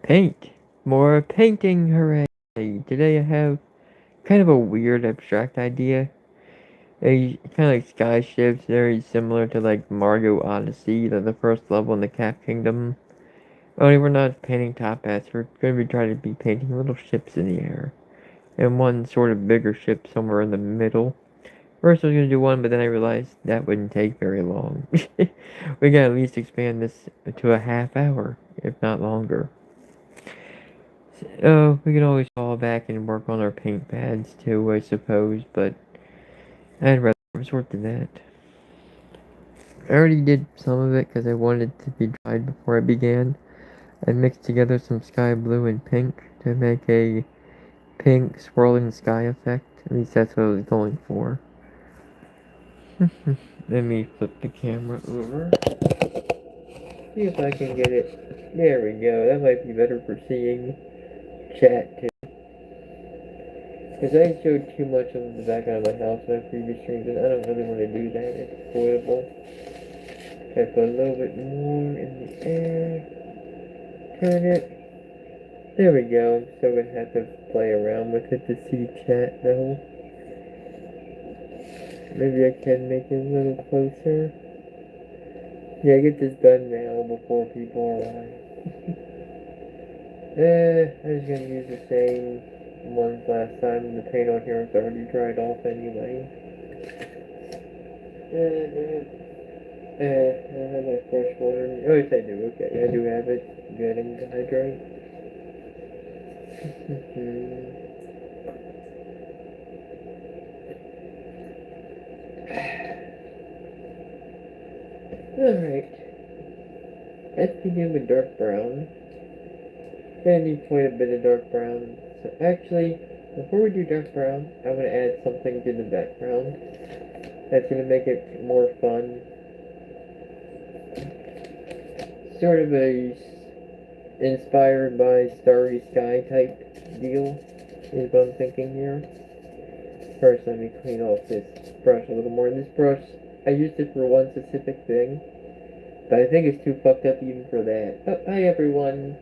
Paint! More painting, hooray! Today I have kind of a weird abstract idea. A kind of like sky ships, very similar to like Mario Odyssey, the first level in the Cat Kingdom. Only we're not painting top hats, we're going to be trying to be painting little ships in the air. And one sort of bigger ship somewhere in the middle. First I was going to do one, but then I realized that wouldn't take very long. We gotta at least expand this to a half hour, if not longer. Oh, we can always fall back and work on our paint pads too, I suppose, but I'd rather resort to that. I already did some of it because I wanted it to be dried before I began. I mixed together some sky blue and pink to make a pink swirling sky effect. At least that's what I was going for. Let me flip the camera over. See if I can get it. There we go. That might be better for seeing chat too. Because I showed too much of the background of my house in my previous streams, and I don't really want to do that. It's spoilable. I put a little bit more in the air. Turn it. There we go. I'm still going to have to play around with it to see chat, though. Maybe I can make it a little closer. Yeah, get this done now before people arrive. I was going to use the same ones last time. The paint on here is already dried off anyway. I have my fresh water. Oh, yes, I do. Okay, I do have it. Good and hydrate. Alright. Let's begin with dark brown. Gonna need quite a bit of dark brown. So actually, before we do dark brown, I'm gonna add something to the background. That's gonna make it more fun. Sort of a inspired by Starry Sky type deal is what I'm thinking here. First, let me clean off this brush a little more. This brush, I used it for one specific thing, but I think it's too fucked up even for that. Oh, hi everyone.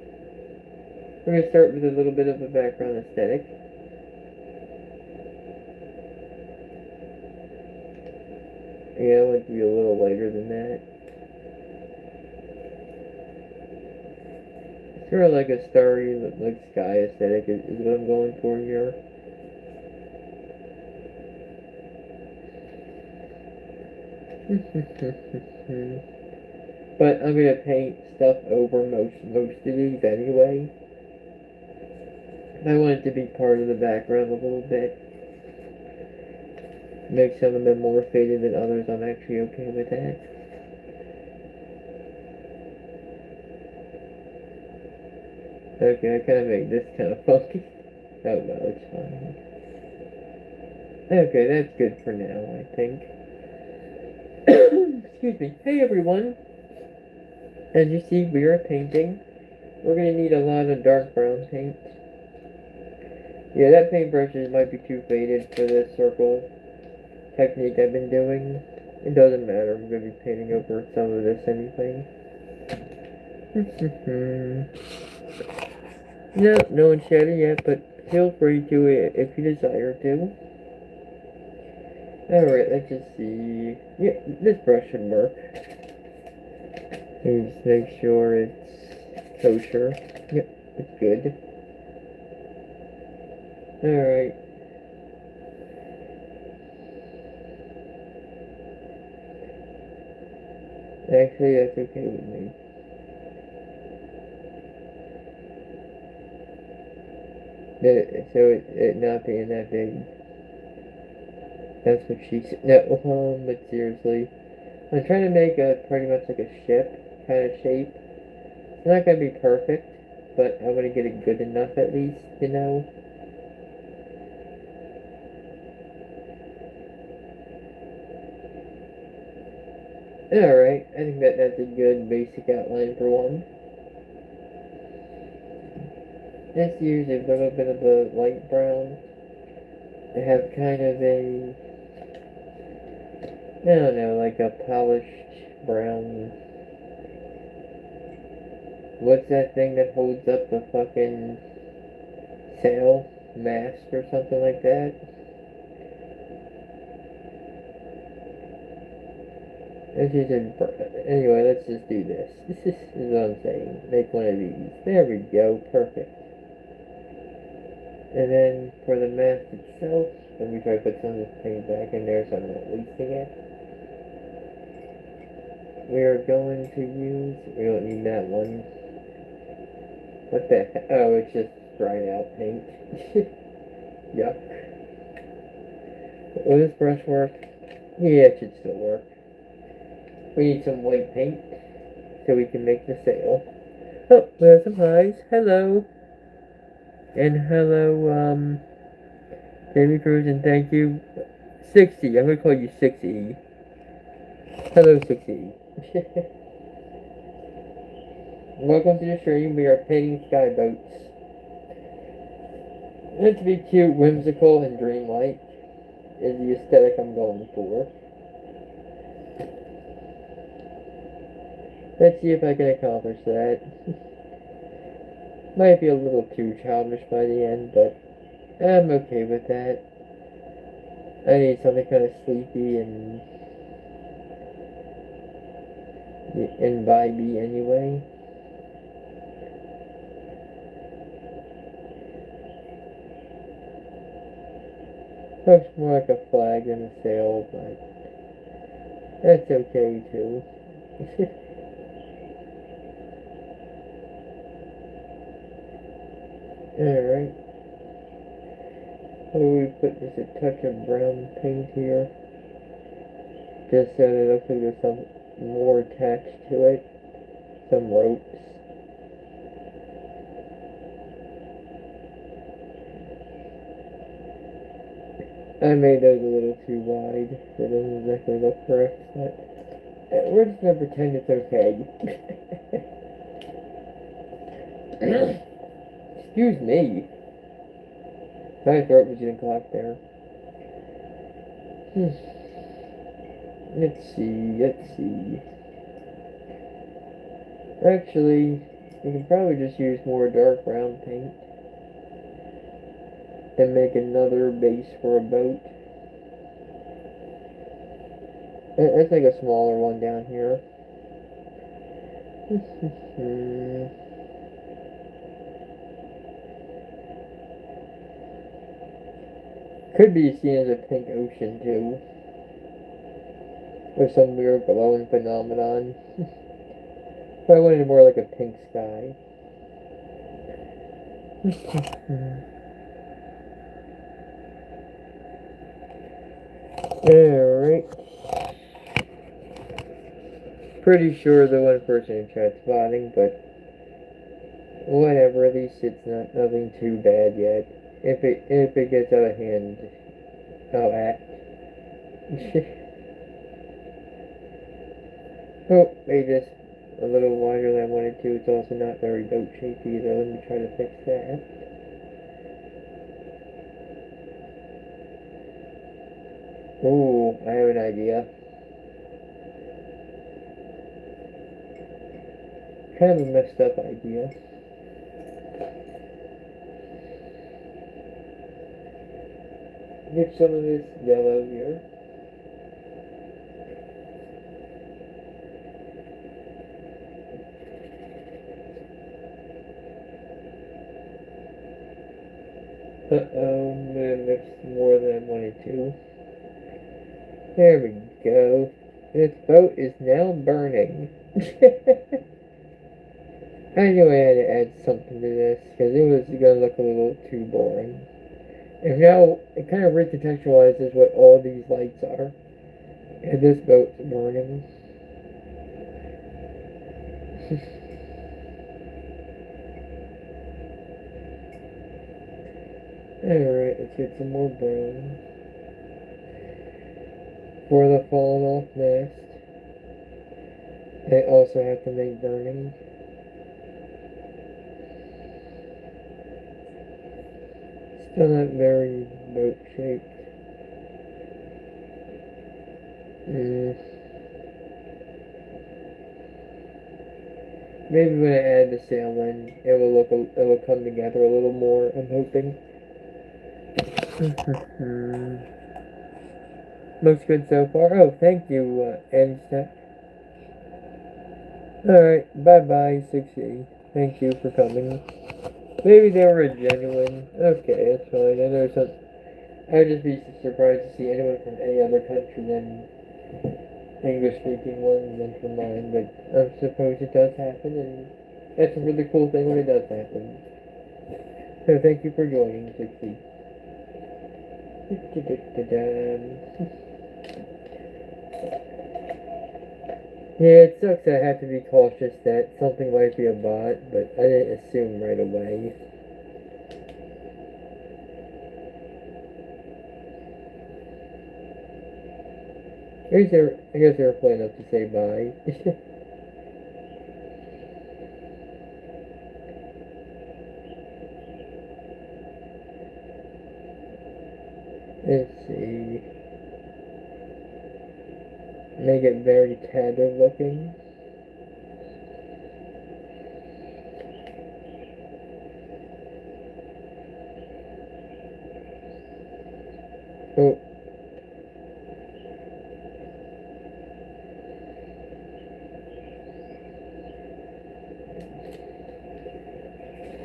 We're gonna start with a little bit of a background aesthetic. Yeah, I want to be a little lighter than that. Sort of like a starry, like sky aesthetic is what I'm going for here. But I'm gonna paint stuff over most of these anyway. I want it to be part of the background a little bit. Make some of them more faded than others. I'm actually okay with that. Okay, I kind of made this kind of funky. Oh no, it's fine. Okay, that's good for now, I think. Excuse me. Hey everyone! As you see, we are painting. We're gonna need a lot of dark brown paint. Yeah, that paintbrush might be too faded for this circle technique I've been doing. It doesn't matter, I'm gonna be painting over some of this anyway. No, no one's chatted yet, but feel free to if you desire to. Alright, let's just see. Yeah, this brush should work. Just make sure it's kosher. Yep, it's good. Alright. Actually, that's okay with me. So it not being that big. That's what she said. No, but seriously. I'm trying to make a pretty much like a ship kind of shape. It's not gonna be perfect, but I'm gonna get it good enough at least, you know? Alright, I think that's a good basic outline for one. Let's use a little bit of a light brown to have kind of a, I don't know, like a polished brown. What's that thing that holds up the fucking sail? Mast or something like that? Anyway, let's just do this. This is what I'm saying. Make one of these. There we go. Perfect. And then for the mast itself, let me try to put some of this thing back in there so I'm not wasting it. We are going to use, we don't need that one. What the heck? Oh, it's just dried out paint. Yuck. Will this brush work? Yeah, it should still work. We need some white paint so we can make the sail. Oh, we have surprise. Hello. And hello, Jamie Cruz, and thank you. 60. I'm gonna call you 60. Hello, 60. Welcome to the stream. We are painting skyboats. Meant to be cute, whimsical, and dreamlike is the aesthetic I'm going for. Let's see if I can accomplish that. Might be a little too childish by the end, but I'm okay with that. I need something kind of sleepy and vibey anyway. Looks more like a flag than a sail, but that's okay too. Alright. So we put just a touch of brown paint here. Just so that it looks like there's some more attached to it. Some ropes. I made those a little too wide, so it doesn't exactly look correct, but we're just gonna pretend it's okay. Excuse me. My throat was getting clogged there. Let's see. Actually, we can probably just use more dark brown paint and make another base for a boat. Let's make a smaller one down here. Could be seen as a pink ocean too, or some weird glowing phenomenon. But I wanted more like a pink sky. Alright. Pretty sure the one person in chat's spotting, but whatever, at least it's nothing too bad yet. If it gets out of hand, I'll act. Oh, made this a little wider than I wanted to. It's also not very boat shaped either. Let me try to fix that. Ooh, I have an idea. Kind of a messed up idea. Get some of this yellow here. Uh-oh, I'm gonna mix more than I wanted to. There we go. This boat is now burning. I knew I had to add something to this, because it was gonna look a little too boring. And now, it kind of recontextualizes what all these lights are. And this boat's burning. Alright, let's get some more brown. For the fallen off mast. I also have to make burning. Still not very boat shaped. Maybe when I add the sail in, it will come together a little more. I'm hoping. Looks good so far. Oh, thank you, Ansta. Alright, bye-bye, 6E. Thank you for coming. Maybe they were genuine. Okay, that's fine. I know some. I'd just be surprised to see anyone from any other country than English-speaking ones than from mine, but I suppose it does happen, and that's a really cool thing when it does happen. So thank you for joining, 6E. Yeah, it sucks I have to be cautious that something might be a bot, but I didn't assume right away. I guess they were playing up to say bye. Let's see. Make it very tattered looking. Oh.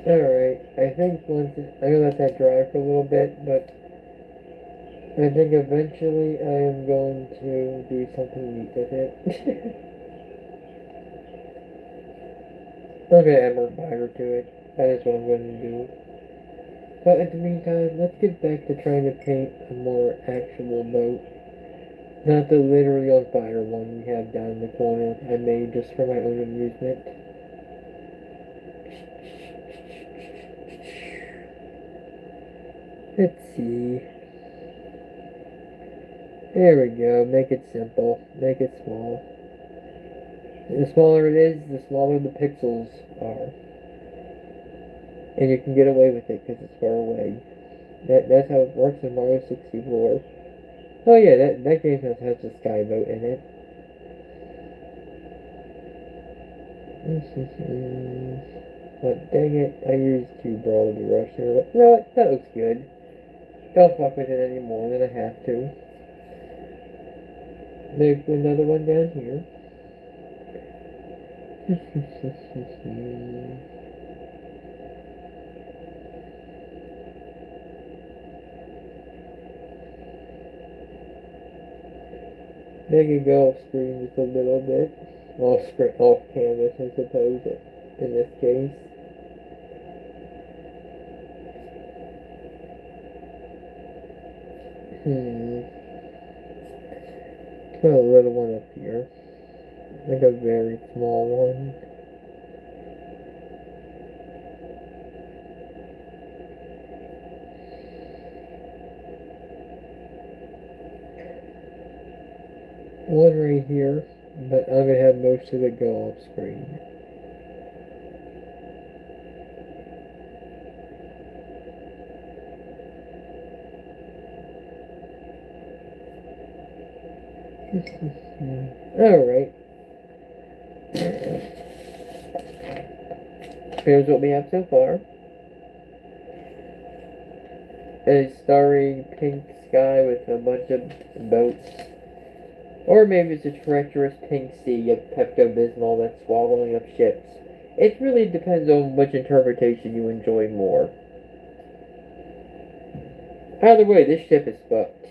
Alright, I think I'm gonna let that dry for a little bit, but I think eventually I am going to do something neat with it. I'm gonna add more fiber to it. That is what I'm going to do. But in the meantime, let's get back to trying to paint a more actual boat. Not the literally on fire one we have down in the corner I made just for my own amusement. Let's see. There we go. Make it simple. Make it small. The smaller it is, the smaller the pixels are. And you can get away with it because it's far away. That's how it works in Mario 64. Oh yeah, that game has a sky boat in it. But dang it, I used 2 Brawl to rush here. No, that looks good. Don't fuck with it any more than I have to. There's another one down here. Make it go off screen just a little bit. Off canvas, I suppose, in this case. Put a little one up here. Like a very small one. One right here, but I'm gonna have most of it go off screen. Alright. Here's what we have so far. A starry pink sky with a bunch of boats. Or maybe it's a treacherous pink sea of Pepto-Bismol that's swallowing up ships. It really depends on which interpretation you enjoy more. Either way, this ship is fucked.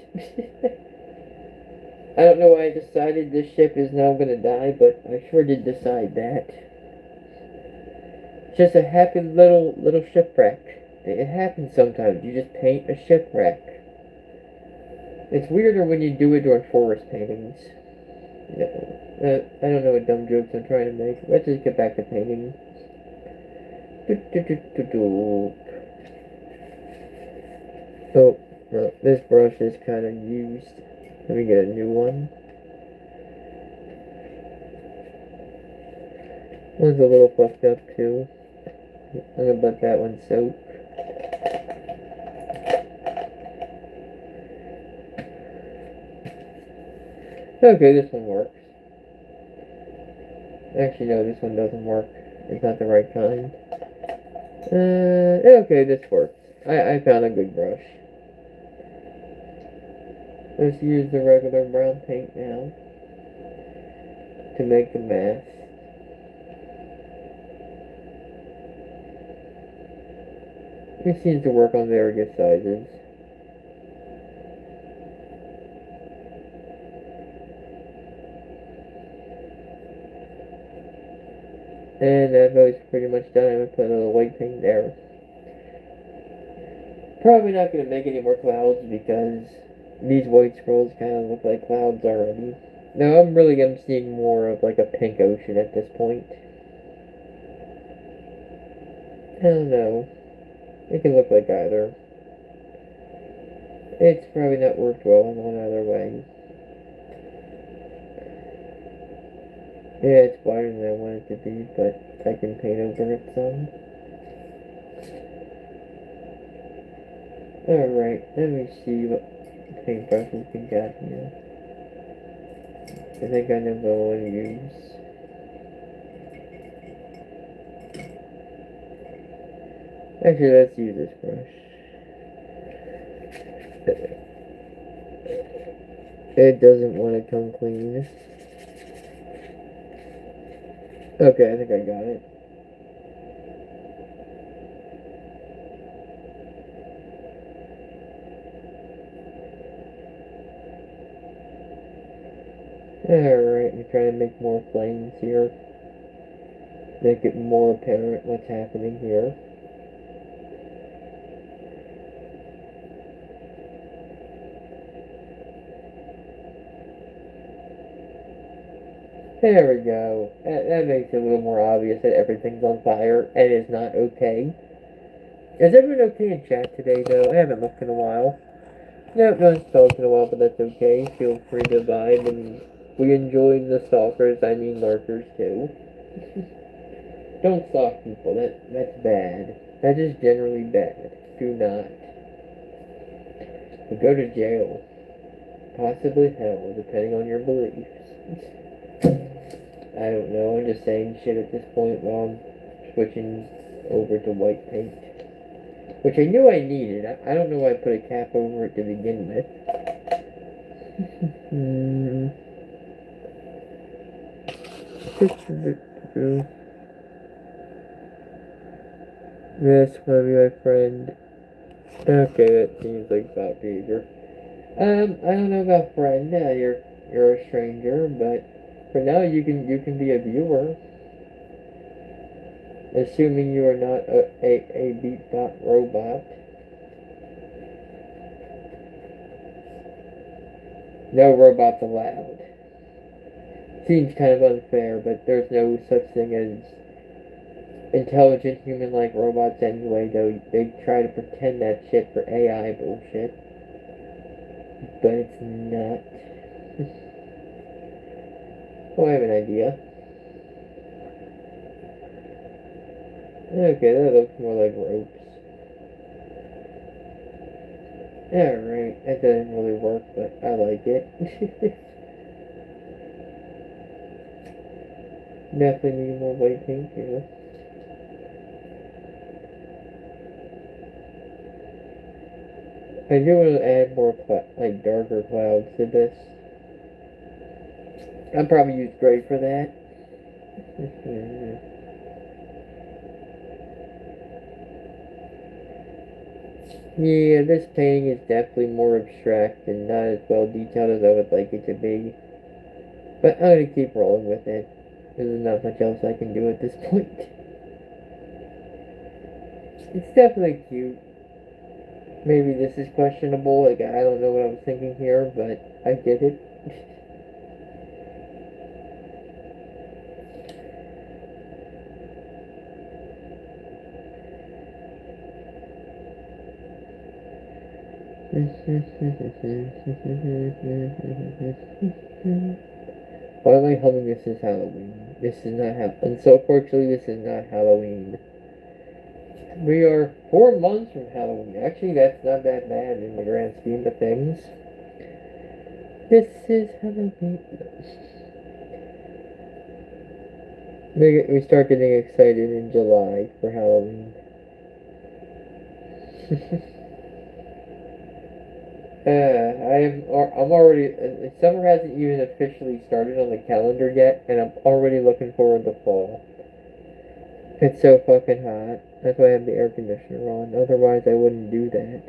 I don't know why I decided this ship is now gonna die, but I sure did decide that. Just a happy little shipwreck. It happens sometimes. You just paint a shipwreck. It's weirder when you do it during forest paintings. I don't know what dumb jokes I'm trying to make. Let's just get back to painting. Oh, well, this brush is kind of used. Let me get a new one. One's a little fucked up too. I'm gonna let that one soak. Okay, this one works. Actually, no, this one doesn't work. It's not the right kind. Okay, this works. I found a good brush. Let's use the regular brown paint now to make the mask. It seems to work on various sizes. And that was pretty much done. I'm going to put a little white paint there. Probably not going to make any more clouds because these white scrolls kind of look like clouds already. Now I'm seeing more of like a pink ocean at this point. I don't know. It can look like either. It's probably not worked well in one other way. Yeah, it's wider than I want it to be, but I can paint over it some. Alright, let me see what paintbrushes we got here. I think I know what I want to use. Actually, let's use this brush. It doesn't want to come clean. Okay, I think I got it. Alright, I'm trying to make more flames here. Make it more apparent what's happening here. There we go. That makes it a little more obvious that everything's on fire and is not okay. Is everyone okay in chat today, though? I haven't looked in a while. No, no one's talked in a while, but that's okay. Feel free to vibe, and we enjoy the stalkers, I mean lurkers, too. Don't stalk people, that's bad. That is generally bad. Do not. You go to jail. Possibly hell, depending on your beliefs. I don't know, I'm just saying shit at this point while I'm switching over to white paint. Which I knew I needed. I don't know why I put a cap over it to begin with. This might be my friend. Okay, that seems like bad behavior. I don't know about friend. You're a stranger, but for now you can be a viewer. Assuming you are not a beatbot robot. No robots allowed. Seems kind of unfair, but there's no such thing as intelligent human-like robots anyway, though they try to pretend that shit for AI bullshit. But it's not. Oh, I have an idea. Okay, that looks more like ropes. Alright, that doesn't really work, but I like it. Definitely need more white paint here. I do want to add more, like, darker clouds to this. I'll probably use gray for that. Yeah, this painting is definitely more abstract and not as well detailed as I would like it to be. But I'm gonna keep rolling with it. There's not much else I can do at this point. It's definitely cute. Maybe this is questionable, like I don't know what I was thinking here, but I get it. Why am I humming This Is Halloween? This is not and so unfortunately this is not Halloween. We are 4 months from Halloween. Actually, that's not that bad in the grand scheme of things. This is Halloween. We start getting excited in July for Halloween. I'm already. Summer hasn't even officially started on the calendar yet, and I'm already looking forward to fall. It's so fucking hot. That's why I have the air conditioner on. Otherwise, I wouldn't do that.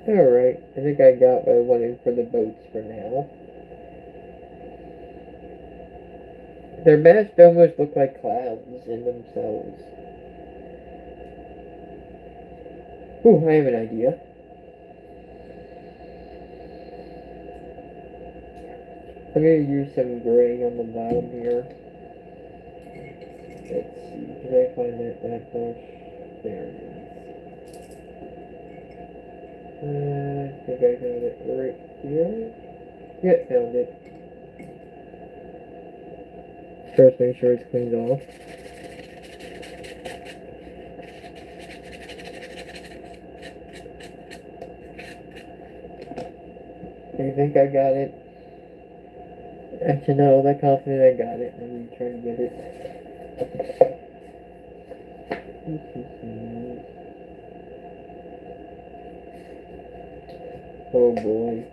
Alright, I think I got what I wanted for the boats for now. Their masts almost look like clouds in themselves. Ooh, I have an idea. I'm gonna use some gray on the bottom here. Let's see, can I find that brush? There it is. I think I got it right here. Yep, found it. First, make sure it's cleaned off. I think I got it. Actually, no, I'm not confident I got it. Let me try to get it. Oh boy.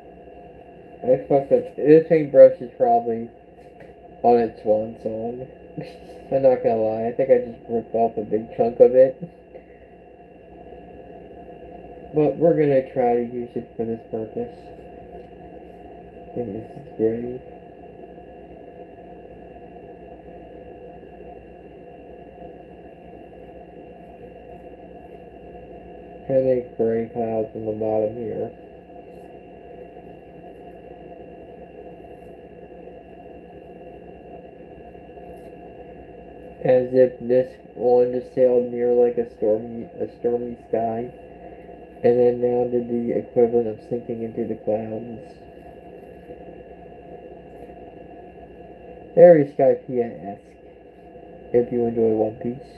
I fucked up. This paintbrush is probably on its swan song. I'm not gonna lie, I think I just ripped off a big chunk of it. But we're gonna try to use it for this purpose. I think this is great. Try to make gray clouds on the bottom here. As if this one just sailed near like a stormy sky, and then now did the equivalent of sinking into the clouds. Very Skypiea-esque, if you enjoy One Piece.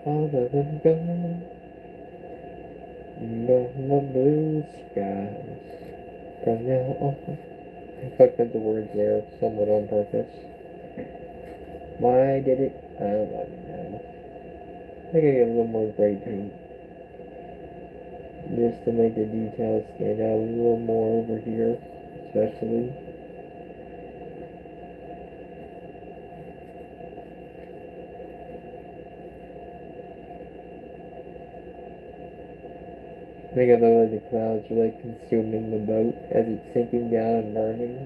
Other than gone, the blue skies. From now on. I fucked up the words there somewhat on purpose. Why did it? I don't know. I think I get a little more gray paint. Just to make the details stand out a little more over here, especially. I think I look like the clouds are like consuming the boat as it's sinking down and burning.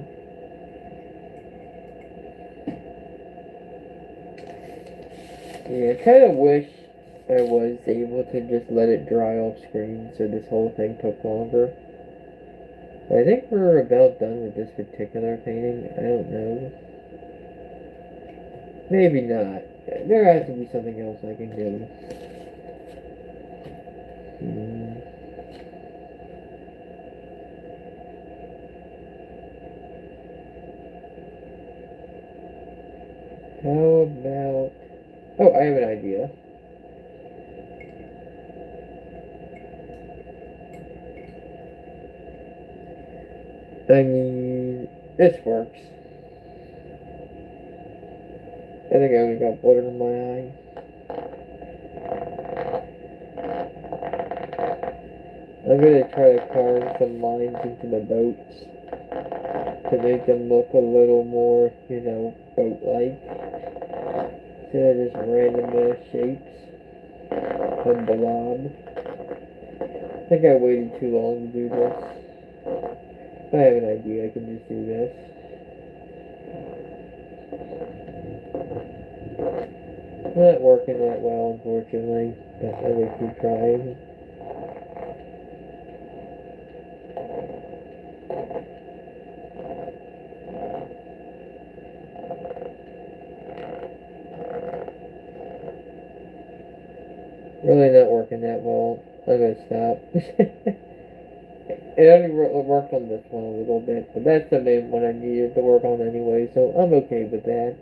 Yeah, I kind of wish I was able to just let it dry off screen so this whole thing took longer. I think we're about done with this particular painting. I don't know. Maybe not. There has to be something else I can do. How about... Oh, I have an idea. I mean, this works. I think I only got water in my eye. I'm gonna try to carve some lines into the boats to make them look a little more, boat-like. Instead of just random shapes of blob. I think I waited too long to do this. I have an idea, I can just do this. Not working that well, unfortunately, but I will keep trying. Really not working that well. I'm gonna stop. It only worked on this one a little bit, but that's the main one I needed to work on anyway, so I'm okay with that.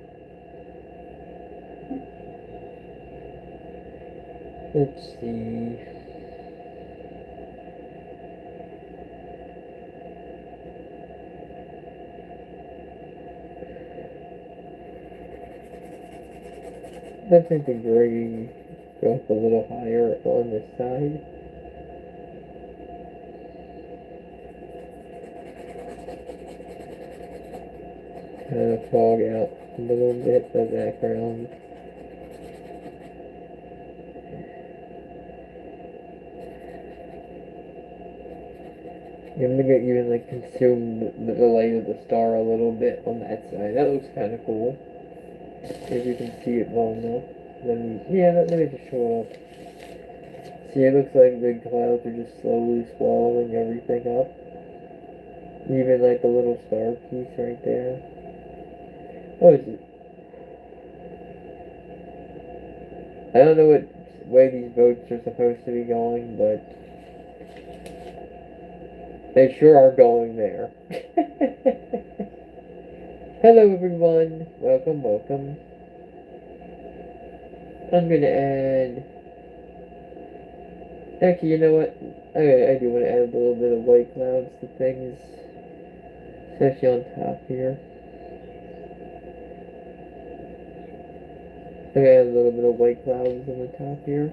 Let's see. I think the gray goes a little higher on this side. Kind of fog out a little bit the background. I'm gonna even like consume the light of the star a little bit on that side. That looks kind of cool. If you can see it well enough. Let me just show up. See, it looks like the clouds are just slowly swallowing everything up. Even like the little star piece right there. Oh, is it? I don't know what way these boats are supposed to be going, but they sure are going there. Hello everyone, welcome, welcome. I'm gonna add... Actually, you know what? I do want to add a little bit of white clouds to things. Especially on top here. I'm gonna add a little bit of white clouds on the top here.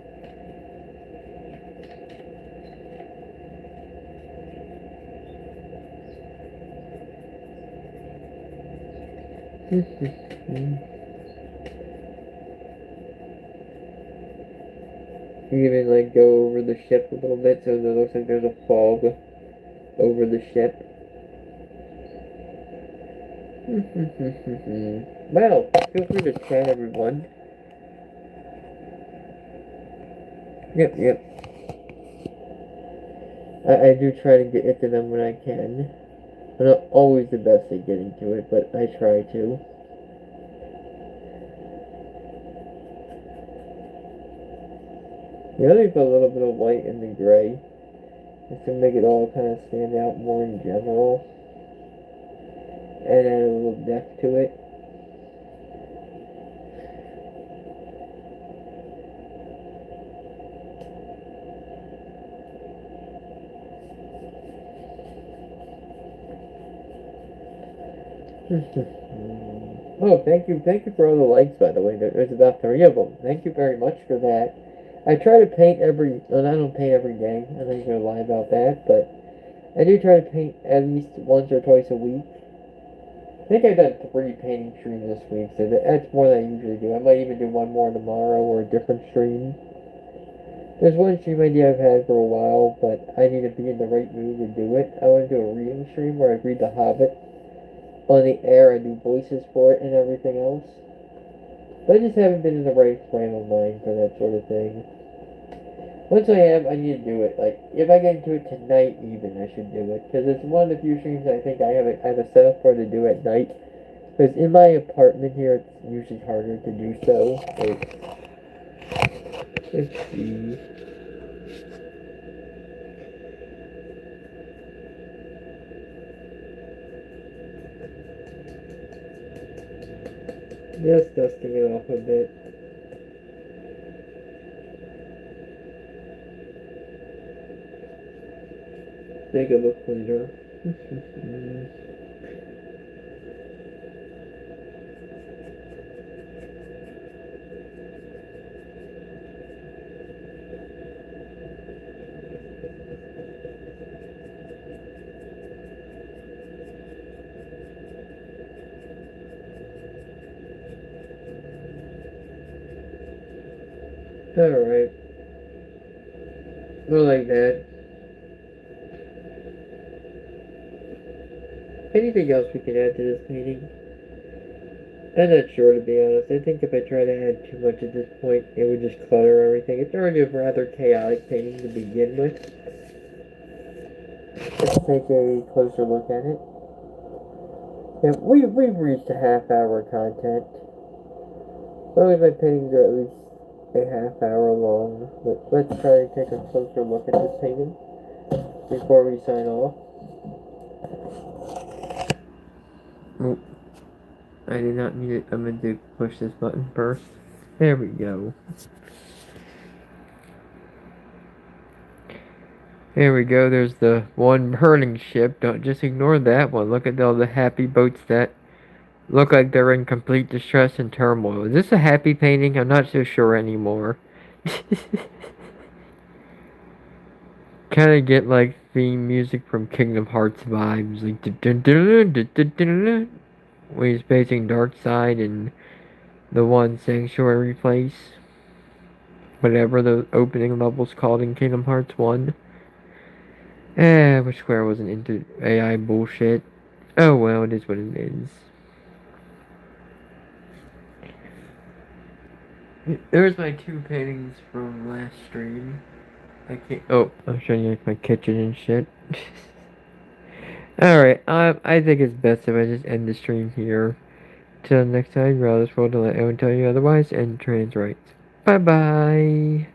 Even like go over the ship a little bit so it looks like there's a fog over the ship. Well, feel free to chat, everyone. Yep. I do try to get into them when I can. I'm not always the best at getting to it, but I try to. You only put a little bit of white in the gray, just to make it all kind of stand out more in general, and add a little depth to it. Oh, thank you for all the likes, by the way. There's about 3 of them. Thank you very much for that. I try to paint well, I don't paint every day. I'm not gonna lie about that, but I do try to paint at least once or twice a week. I think I've done 3 painting streams this week, so that's more than I usually do. I might even do one more tomorrow or a different stream. There's one stream idea I've had for a while, but I need to be in the right mood to do it. I want to do a reading stream where I read The Hobbit on the air. I do voices for it and everything else. But I just haven't been in the right frame of mind for that sort of thing. Once I am, I need to do it. Like, if I get into it tonight even, I should do it. Because it's one of the few streams I think I have a setup for to do at night. Because in my apartment here, it's usually harder to do so. Let's see. Just dusting it off a bit. Make it look cleaner. Alright. More like that. Anything else we can add to this painting? I'm not sure, to be honest. I think if I try to add too much at this point, it would just clutter everything. It's already a rather chaotic painting to begin with. Let's take a closer look at it. Yeah, we've reached a half-hour content. Always my paintings are at least a half hour long. But let's try and take a closer look at this painting. before we sign off. Oh, I did not need it. I'm going to push this button first. There we go. There we go. There's the one burning ship. Don't just ignore that one. Look at all the happy boats that look like they're in complete distress and turmoil. Is this a happy painting? I'm not so sure anymore. Kind of get like theme music from Kingdom Hearts vibes, like when he's facing Darkseid and the one Sanctuary place, whatever the opening level's called in Kingdom Hearts 1. Which Square wasn't into AI bullshit. Oh well, it is what it is. There's my 2 paintings from last stream. I can't. Oh, I'm showing you my kitchen and shit. Alright, I think it's best if I just end the stream here. Till next time, you're out of this world to let anyone tell you otherwise, and trans rights. Bye bye!